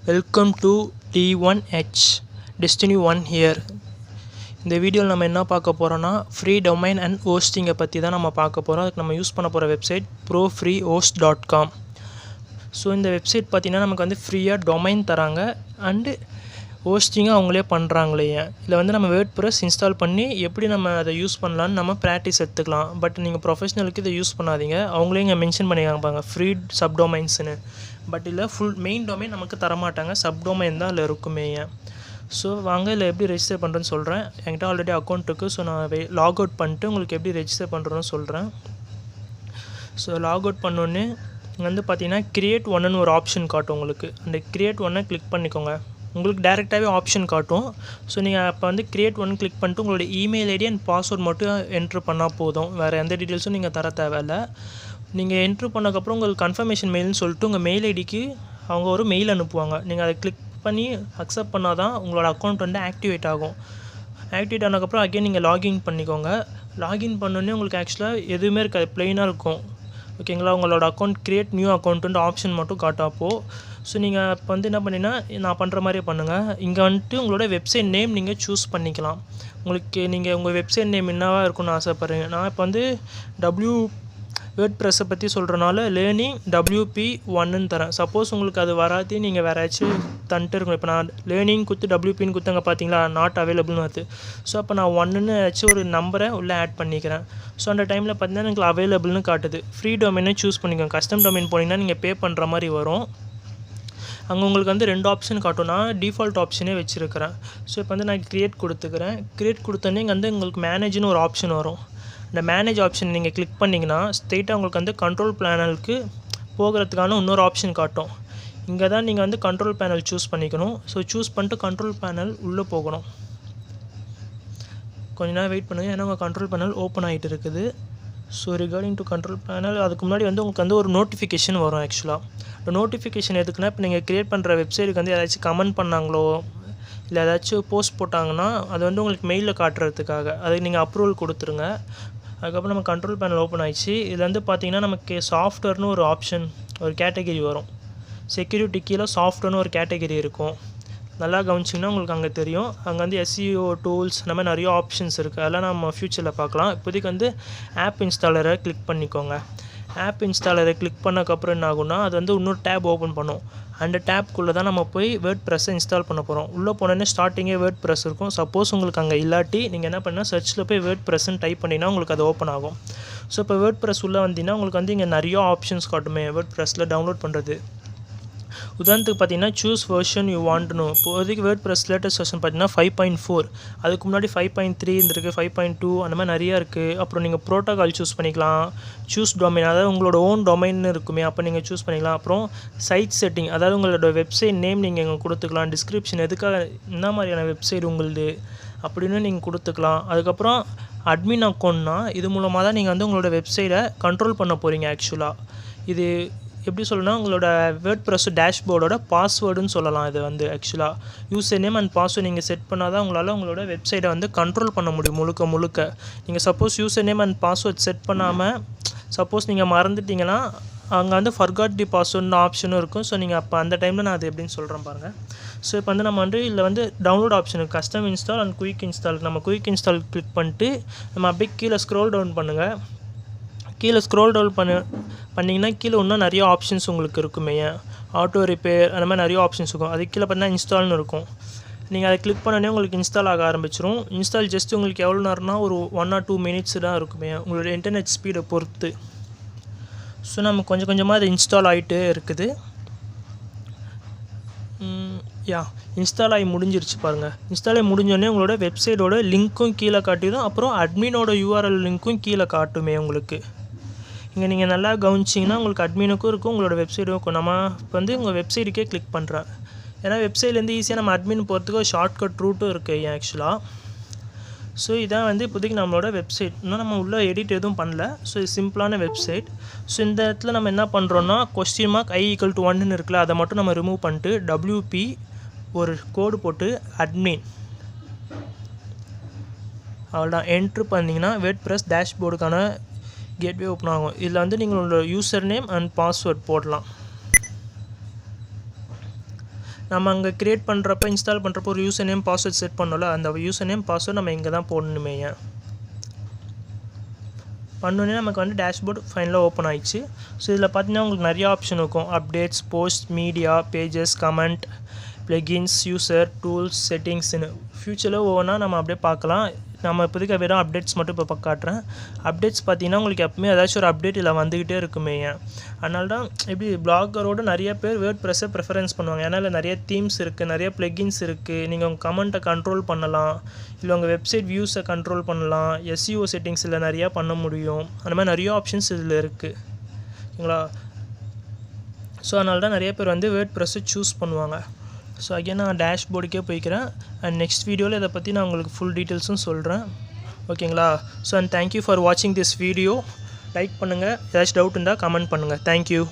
Welcome to D1H Destiny 1 here. இந்த வீடியோவில் நம்ம என்ன பார்க்க போகிறோன்னா ஃப்ரீ டொமைன் அண்ட் ஹோஸ்டிங்கை பற்றி தான் நம்ம பார்க்க போகிறோம். அதுக்கு நம்ம யூஸ் பண்ண போகிற வெப்சைட் profreehost.com. ஸோ இந்த வெப்சைட் பார்த்திங்கன்னா நமக்கு வந்து ஃப்ரீயாக டொமைன் தராங்க அண்டு ஹோஸ்டிங்கும் அவங்களே பண்ணுறாங்களே. இதில் வந்து நம்ம வேர்ட்ப்ரெஸ் இன்ஸ்டால் பண்ணி எப்படி நம்ம அதை யூஸ் பண்ணலான்னு நம்ம ப்ராக்டிஸ் எடுத்துக்கலாம். பட் நீங்கள் ப்ரொஃபஷனலுக்கு இதை யூஸ் பண்ணாதீங்க. அவங்களே இங்கே மென்ஷன் பண்ணியிருப்பாங்க ஃப்ரீ சப்டொமைன்ஸ்னு. பட் இல்லை, ஃபுல் மெயின் டொமைன் நமக்கு தரமாட்டாங்க, சப்டொமைன் தான் அதில் இருக்குமே. ஸோ வாங்க இதில் எப்படி ரெஜிஸ்டர் பண்ணுறேன்னு சொல்கிறேன். என்கிட்ட ஆல்ரெடி அக்கௌண்ட் இருக்குது. ஸோ நான் லாக் அவுட் பண்ணிட்டு உங்களுக்கு எப்படி ரெஜிஸ்டர் பண்ணுறேன்னு சொல்கிறேன். ஸோ லாக் அவுட் பண்ணோன்னே வந்து பார்த்தீங்கன்னா கிரியேட் ஒன்றுன்னு ஒரு ஆப்ஷன் காட்டும் உங்களுக்கு. அந்த கிரியேட் ஒன்னை கிளிக் பண்ணிக்கோங்க. உங்களுக்கு டேரெக்டாகவே ஆப்ஷன் காட்டும். ஸோ நீங்கள் அப்போ வந்து கிரியேட் ஒன் கிளிக் பண்ணிட்டு உங்களோட இமெயில் ஐடி அண்ட் பாஸ்வேர்ட் மட்டும் என்ட்ரு பண்ணால் போதும். வேறு எந்த டீட்டெயில்ஸும் நீங்கள் தர தேவையில்லை. நீங்கள் என்ட்ரு பண்ணக்கப்புறம் உங்களுக்கு கன்ஃபர்மேஷன் மெயில்னு சொல்லிட்டு உங்கள் மெயில் ஐடிக்கு அவங்க ஒரு மெயில் அனுப்புவாங்க. நீங்கள் அதை கிளிக் பண்ணி அக்செப்ட் பண்ணால் தான் உங்களோட அக்கௌண்ட் வந்து ஆக்டிவேட் ஆகும். ஆக்டிவேட் ஆனதுக்கப்புறம் அகைன் நீங்கள் லாகின் பண்ணிக்கோங்க. லாகின் பண்ணோன்னே உங்களுக்கு ஆக்சுவலாக எதுவுமே இருக்காது, ப்ளெயினாக இருக்கும். ஓகேங்களா? உங்களோட அக்கௌண்ட் க்ரியேட் நியூ அக்கௌண்ட்டுன்ற ஆப்ஷன் மட்டும் காட்டாப்போ. ஸோ நீங்கள் இப்போ வந்து என்ன பண்ணிங்கன்னா நான் பண்ணுற மாதிரியே பண்ணுங்கள். இங்கே வந்துட்டு உங்களோட வெப்சைட் நேம் நீங்கள் சூஸ் பண்ணிக்கலாம். உங்களுக்கு நீங்கள் உங்கள் வெப்சைட் நேம் என்னவாக இருக்குன்னு ஆசைப்பட்றீங்க. நான் இப்போ வந்து வேர்ட்ப்ரெஸ்ஸை பற்றி சொல்கிறனால லேர்னிங் WP1ன்னு தரேன். சப்போஸ் உங்களுக்கு அது வராது, நீங்கள் வேறு ஏதாச்சும் தந்துட்டு இருக்கணும். இப்போ நான் லேர்னிங் கொடுத்து WPன்னு கொடுத்தங்க பார்த்தீங்களா, நாட் அவைலபிள்னு வருது. ஸோ அப்போ நான் 1ன்னு ஏதாச்சும் ஒரு நம்பரை உள்ளே ஆட் பண்ணிக்கிறேன். ஸோ அந்த டைமில் பார்த்தீங்கன்னா எனக்கு அவைலபிள்னு காட்டுது. ஃப்ரீ டொமைனை சூஸ் பண்ணிக்கோங்க. கஸ்டம் டொமைன் போனீங்கன்னா நீங்கள் பே பண்ணுற மாதிரி வரும். அங்கே உங்களுக்கு வந்து 2 ஆப்ஷன் காட்டும். நான் டிஃபால்ட் ஆப்ஷனே வச்சுருக்கிறேன். ஸோ இப்போ வந்து நான் க்ரியேட் கொடுத்துக்கிறேன். க்ரியேட் கொடுத்தோன்னே இங்கே வந்து உங்களுக்கு மேனேஜ்னு ஒரு ஆப்ஷன் வரும். இந்த மேனேஜ் ஆப்ஷன் நீங்கள் கிளிக் பண்ணிங்கன்னா ஸ்ட்ரெயிட்டாக உங்களுக்கு வந்து கண்ட்ரோல் பேனலுக்கு போகிறதுக்கான இன்னொரு ஆப்ஷன் காட்டும். இங்கே தான் நீங்கள் வந்து கண்ட்ரோல் பேனல் சூஸ் பண்ணிக்கணும். ஸோ சூஸ் பண்ணிட்டு கண்ட்ரோல் பேனல் உள்ளே போகணும். கொஞ்ச நேரம் வெயிட் பண்ணுங்கள், ஏன்னா உங்கள் கண்ட்ரோல் பேனல் ஓப்பன் ஆகிட்டு இருக்குது. So regarding to control panel அதுக்கு முன்னாடி வந்து உங்களுக்கு வந்து ஒரு நோட்டிஃபிகேஷன் வரும். ஆக்சுவலாக இந்த நோட்டிஃபிகேஷன் எதுக்குன்னா, இப்போ நீங்கள் க்ரியேட் பண்ணுற வெப்சைட்டுக்கு வந்து ஏதாச்சும் கமெண்ட் பண்ணாங்களோ இல்லை ஏதாச்சும் போஸ்ட் போட்டாங்கன்னா அது வந்து உங்களுக்கு மெயிலில் காட்டுறதுக்காக அதுக்கு நீங்கள் அப்ரூவல் கொடுத்துருங்க. அதுக்கப்புறம் நம்ம கண்ட்ரோல் பேனல் ஓப்பன் ஆகிடுச்சு. இதில் வந்து பார்த்திங்கன்னா நமக்கு சாஃப்ட்வேர்னு ஒரு ஆப்ஷன், ஒரு கேட்டகரி வரும். செக்யூரிட்டி கீழே சாஃப்ட்வேர்னு ஒரு கேட்டகரி இருக்கும். நல்லா கவனிச்சிங்கன்னா உங்களுக்கு அங்கே தெரியும். அங்கே வந்து SEO டூல்ஸ் அந்த மாதிரி நிறைய ஆப்ஷன்ஸ் இருக்குது. அதெல்லாம் நம்ம ஃப்யூச்சரில் பார்க்கலாம். இப்போதைக்கு வந்து ஆப் இன்ஸ்டாலரை கிளிக் பண்ணிக்கோங்க. ஆப் இன்ஸ்டாலரை கிளிக் பண்ணக்கப்புறம் என்ன ஆகும்னா அது வந்து இன்னொரு டேப் ஓப்பன் பண்ணும். அந்த டேப்குள்ளே தான் நம்ம போய் வேர்ட்ப்ரெஸ்ஸை இன்ஸ்டால் பண்ண போகிறோம். உள்ளே போனோன்னே ஸ்டார்டிங்கே வேர்ட்ப்ரெஸ் இருக்கும். சப்போஸ் உங்களுக்கு அங்கே இல்லாட்டி நீங்கள் என்ன பண்ணால் சர்ச்சில் போய் வேர்ட்ப்ரெஸ்ன்னு டைப் பண்ணிங்கன்னா உங்களுக்கு அது ஓப்பன் ஆகும். ஸோ இப்போ வேர்ட்ப்ரெஸ் உள்ளே வந்தீங்கன்னா உங்களுக்கு வந்து இங்கே நிறைய ஆப்ஷன்ஸ் காட்டுமே வேர்ட்ப்ரெஸ்ஸில் டவுன்லோட் பண்ணுறது. உதாரணத்துக்கு பார்த்தீங்கன்னா சூஸ் வெர்ஷன் யூ வாண்ட்னு. இப்போதைக்கு வேர்ட்ப்ரெஸ் லேட்டஸ்ட் வெர்ஷன் பார்த்தீங்கன்னா 5.4. அதுக்கு முன்னாடி 5.3 இருந்திருக்கு, 5.2 அந்த மாதிரி நிறையா இருக்குது. அப்புறம் நீங்கள் ப்ரோட்டோகால் சூஸ் பண்ணிக்கலாம். சூஸ் டொமைன், அதாவது உங்களோட ஓன் டொமைன்னு இருக்குமே, அப்போ நீங்கள் சூஸ் பண்ணிக்கலாம். அப்புறம் சைட் செட்டிங், அதாவது உங்களோட வெப்சைட் நேம் நீங்கள் இங்கே கொடுத்துக்கலாம். டிஸ்கிரிப்ஷன் எதுக்காக என்ன மாதிரியான வெப்சைட் உங்களுது அப்படின்னு நீங்கள் கொடுத்துக்கலாம். அதுக்கப்புறம் அட்மின் அக்கௌண்ட்னா இது மூலமாக தான் நீங்கள் வந்து உங்களோட வெப்சைட்டை கண்ட்ரோல் பண்ண போகிறீங்க. ஆக்சுவலாக இது எப்படி சொல்லணும்னா உங்களோட வேர்ட்ப்ரெஸ் டேஷ்போர்டோட பாஸ்வேர்டுன்னு சொல்லலாம். இது வந்து ஆக்சுவலாக யூசர் நேம் அண்ட் பாஸ்வேர்டு நீங்கள் செட் பண்ணால் தான் உங்களால் உங்களோட வெப்சைட்டை வந்து கண்ட்ரோல் பண்ண முடியும் முழுக்க. நீங்கள் suppose user name and password set பண்ணாமல் சப்போஸ் நீங்கள் மறந்துட்டிங்கன்னா அங்கே வந்து ஃபர்காட் தி பாஸ்வேர்டுன்னு ஆப்ஷனும் இருக்கும். ஸோ நீங்கள் அப்போ அந்த டைமில் நான் அது எப்படின்னு சொல்கிறேன் பாருங்கள். ஸோ இப்போ வந்து நம்ம வந்து இதில் வந்து டவுன்லோட் ஆப்ஷன் இருக்குது. Custom install and quick install. நம்ம குயிக் இன்ஸ்டால் கிளிக் பண்ணிட்டு நம்ம அப்படியே கீழே ஸ்க்ரோல் டவுன் பண்ணுங்கள். கீழே ஸ்க்ரோல் டவுன் பண்ணிங்கன்னா கீழே இன்னும் நிறைய ஆப்ஷன்ஸ் உங்களுக்கு இருக்குமே. ஆட்டோ ரிப்பேர் அந்த மாதிரி நிறைய ஆப்ஷன்ஸ் இருக்கும். அதுக்கு கீழே பார்த்தீங்கன்னா இன்ஸ்டால்னு இருக்கும். நீங்கள் அதை கிளிக் பண்ணோடனே உங்களுக்கு இன்ஸ்டால் ஆக ஆரம்பிச்சிடும். இன்ஸ்டால் ஜஸ்ட் உங்களுக்கு எவ்வளோ நேரம்னா ஒரு 1 or 2 minutes தான் இருக்குமே, உங்களோட இன்டர்நெட் ஸ்பீடை பொறுத்து. ஸோ நம்ம கொஞ்சம் கொஞ்சமாக அது இன்ஸ்டால் ஆகிட்டே இருக்குது. இன்ஸ்டால் ஆகி முடிஞ்சிருச்சு பாருங்கள். இன்ஸ்டால் ஆகி முடிஞ்சோடனே உங்களோட வெப்சைட்டோட லிங்க்கும் கீழே காட்டிடும். அப்புறம் அட்மினோட URL லிங்க்கும் கீழே காட்டுமே உங்களுக்கு. இங்கே நீங்கள் நல்லா கவனிச்சிங்கன்னா உங்களுக்கு அட்மினுக்கும் இருக்கும், உங்களோட வெப்சைட்டும் இருக்கும். நம்ம இப்போ வந்து உங்கள் வெப்சைட்டுக்கே கிளிக் பண்ணுறேன். ஏன்னா வெப்சைட்லேருந்து ஈஸியாக நம்ம அட்மின் போகிறதுக்கு ஒரு ஷார்ட்கட் ரூட்டும் இருக்குது ஆக்சுவலாக. ஸோ இதான் வந்து இப்போதைக்கு நம்மளோட வெப்சைட். இன்னும் நம்ம உள்ளே எடிட் எதுவும் பண்ணல. ஸோ இது சிம்பிளான வெப்சைட். ஸோ இந்த இடத்துல நம்ம என்ன பண்ணுறோன்னா $i=1ன்னு இருக்குல்ல, அதை மட்டும் நம்ம ரிமூவ் பண்ணிட்டு WP ஒரு கோடு போட்டு அட்மின் அவ்வளோதான் என்ட்ரு பண்ணிங்கன்னா வேர்ட்ப்ரெஸ் டேஷ்போர்டுக்கான கேட்வே ஓப்பன் ஆகும். இதில் வந்து நீங்களோட யூசர் நேம் அண்ட் பாஸ்வேர்ட் போடலாம். நம்ம அங்கே க்ரியேட் பண்ணுறப்ப இன்ஸ்டால் பண்ணுறப்போ ஒரு யூசர் நேம் பாஸ்வேர்ட் செட் பண்ணோம்ல, அந்த யூசர் நேம் பாஸ்வேர்ட் நம்ம இங்கே தான் போடணுமே. பண்ணோன்னே நமக்கு வந்து டேஷ்போர்டு ஃபைனலாக ஓப்பன் ஆயிடுச்சு. ஸோ இதில் பார்த்தீங்கன்னா உங்களுக்கு நிறையா ஆப்ஷன் இருக்கும். Updates, post, media, pages, comment, plugins, user, tools, செட்டிங்ஸ்னு ஃப்யூச்சரில் ஒவ்வொன்றா நம்ம அப்படியே பார்க்கலாம். நம்ம இப்போதைக்கு வெறும் அப்டேட்ஸ் மட்டும் இப்போ காட்டுறேன். அப்டேட்ஸ் பார்த்தீங்கன்னா உங்களுக்கு எப்பவுமே ஏதாச்சும் ஒரு அப்டேட் இதில் வந்துக்கிட்டே இருக்குமே. அதனால தான் எப்படி பிளாகரோடு நிறைய பேர் வேர்ட்ப்ரெஸ்ஸை ப்ரிஃபரன்ஸ் பண்ணுவாங்க. ஏன்னா இல்லை நிறைய தீம்ஸ் இருக்குது, நிறைய ப்ளகின்ஸ் இருக்குது. நீங்கள் உங்கள் கமெண்ட்டை கண்ட்ரோல் பண்ணலாம், இல்லை உங்கள் வெப்சைட் வியூஸை கண்ட்ரோல் பண்ணலாம், எஸ்இஓ செட்டிங்ஸில் நிறையா பண்ண முடியும். அந்த மாதிரி நிறைய ஆப்ஷன்ஸ் இதில் இருக்குது, ஓகேங்களா. ஸோ அதனால தான் நிறைய பேர் வந்து வேர்ட்ப்ரெஸ்ஸை சூஸ் பண்ணுவாங்க. ஸோ அகைன் நான் டேஷ்போர்டுக்கே போய்க்கிறேன். அண்ட் நெக்ஸ்ட் வீடியோவில் இதை பற்றி நான் உங்களுக்கு ஃபுல் டீட்டெயில்ஸும் சொல்கிறேன், ஓகேங்களா. ஸோ அண்ட் தேங்க்யூ ஃபார் வாட்சிங் திஸ் வீடியோ. லைக் பண்ணுங்கள், ஏதாச்சும் டவுட் இருந்தால் கமெண்ட் பண்ணுங்கள். தேங்க்யூ.